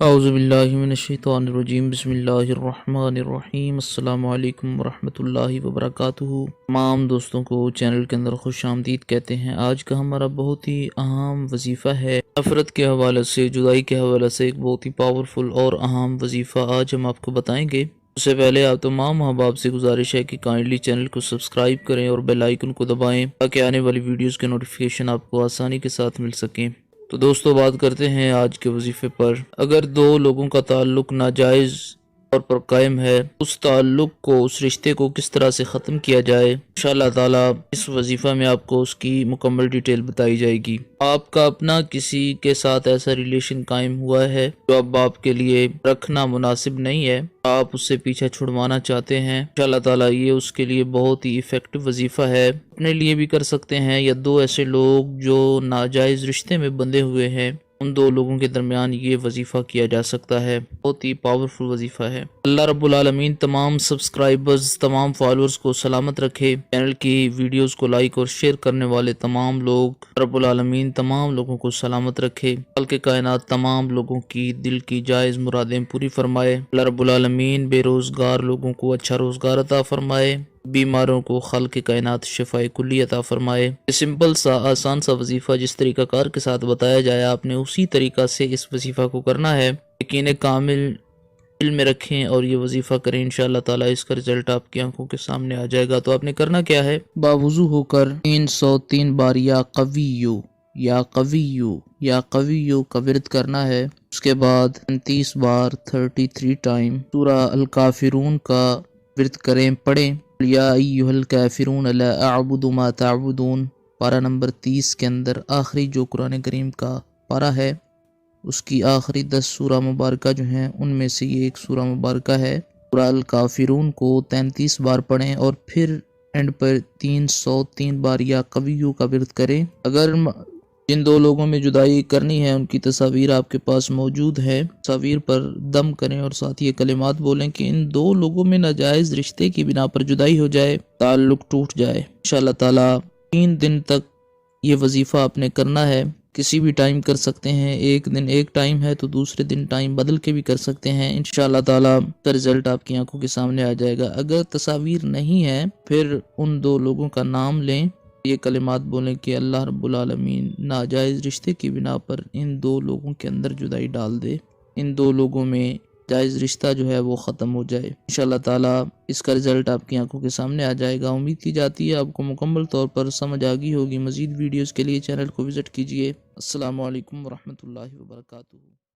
اعوذ باللہ من الشیطان الرجیم بسم اللہ الرحمن الرحیم السلام علیکم ورحمۃ اللہ وبرکاتہ۔ تمام دوستوں کو چینل کے اندر خوش آمدید کہتے ہیں۔ آج کا ہمارا بہت ہی اہم وظیفہ ہے، نفرت کے حوالے سے، جدائی کے حوالے سے ایک بہت ہی پاورفل اور اہم وظیفہ آج ہم آپ کو بتائیں گے۔ اس سے پہلے آپ تمام احباب سے گزارش ہے کہ کائنڈلی چینل کو سبسکرائب کریں اور بیل آئیکن کو دبائیں تاکہ آنے والی ویڈیوز کے نوٹیفیکیشن آپ کو آسانی کے ساتھ مل سکیں۔ تو دوستو بات کرتے ہیں آج کے وظیفے پر۔ اگر دو لوگوں کا تعلق ناجائز طور پر قائم ہے، اس تعلق کو، اس رشتے کو کس طرح سے ختم کیا جائے، انشاءاللہ تعالی اس وظیفہ میں آپ کو اس کی مکمل ڈیٹیل بتائی جائے گی۔ آپ کا اپنا کسی کے ساتھ ایسا ریلیشن قائم ہوا ہے جو اب آپ کے لیے رکھنا مناسب نہیں ہے، آپ اس سے پیچھا چھڑوانا چاہتے ہیں، انشاءاللہ تعالی یہ اس کے لیے بہت ہی ایفیکٹو وظیفہ ہے۔ اپنے لیے بھی کر سکتے ہیں، یا دو ایسے لوگ جو ناجائز رشتے میں بندھے ہوئے ہیں، ان دو لوگوں کے درمیان یہ وظیفہ کیا جا سکتا ہے۔ بہت ہی پاورفل وظیفہ ہے۔ اللہ رب العالمین تمام سبسکرائبرز، تمام فالورز کو سلامت رکھے۔ چینل کی ویڈیوز کو لائک اور شیئر کرنے والے تمام لوگ، رب العالمین تمام لوگوں کو سلامت رکھے۔ خالق کائنات تمام لوگوں کی دل کی جائز مرادیں پوری فرمائے۔ اللہ رب العالمین بے روزگار لوگوں کو اچھا روزگار عطا فرمائے، بیماروں کو خالق کائنات شفائے کلی عطا فرمائے۔ سمپل سا آسان سا وظیفہ جس طریقہ کار کے ساتھ بتایا جائے، آپ نے اسی طریقہ سے اس وظیفہ کو کرنا ہے۔ یقین کامل دل میں رکھیں اور یہ وظیفہ کریں، انشاءاللہ تعالی اس کا رزلٹ آپ کی آنکھوں کے سامنے آ جائے گا۔ تو آپ نے کرنا کیا ہے، باوضو ہو کر 303 بار یا قویو یا قویو یا قویو کا ورد کرنا ہے۔ اس کے بعد 35 بار 33 ٹائم سورہ الکافرون کا ورد کریں، پڑھیں۔ یا ایھا الکافرون لا اعبد ما تعبدون، پارہ نمبر 30 کے اندر آخری جو قرآن کریم کا پارہ ہے، اس کی آخری 10 سورہ مبارکہ جو ہیں ان میں سے یہ ایک سورہ مبارکہ ہے۔ سورہ الکافرون کو 33 بار پڑھیں اور پھر اینڈ پر 303 بار یا قویو کا ورد کریں۔ اگر جن دو لوگوں میں جدائی کرنی ہے ان کی تصاویر آپ کے پاس موجود ہے، تصاویر پر دم کریں اور ساتھ یہ کلمات بولیں کہ ان دو لوگوں میں ناجائز رشتے کی بنا پر جدائی ہو جائے، تعلق ٹوٹ جائے۔ انشاءاللہ تعالی 3 دن تک یہ وظیفہ آپ نے کرنا ہے۔ کسی بھی ٹائم کر سکتے ہیں، ایک دن ایک ٹائم ہے تو دوسرے دن ٹائم بدل کے بھی کر سکتے ہیں۔ انشاءاللہ تعالی کا رزلٹ آپ کی آنکھوں کے سامنے آ جائے گا۔ اگر تصاویر نہیں ہے پھر ان دو لوگوں کا نام لیں، یہ کلمات بولیں کہ اللہ رب العالمین ناجائز رشتے کی بنا پر ان دو لوگوں کے اندر جدائی ڈال دے، ان دو لوگوں میں جائز رشتہ جو ہے وہ ختم ہو جائے۔ انشاءاللہ تعالی اس کا رزلٹ آپ کی آنکھوں کے سامنے آ جائے گا۔ امید کی جاتی ہے آپ کو مکمل طور پر سمجھ آ گئی ہوگی۔ مزید ویڈیوز کے لیے چینل کو وزٹ کیجیے۔ السلام علیکم ورحمۃ اللہ وبرکاتہ۔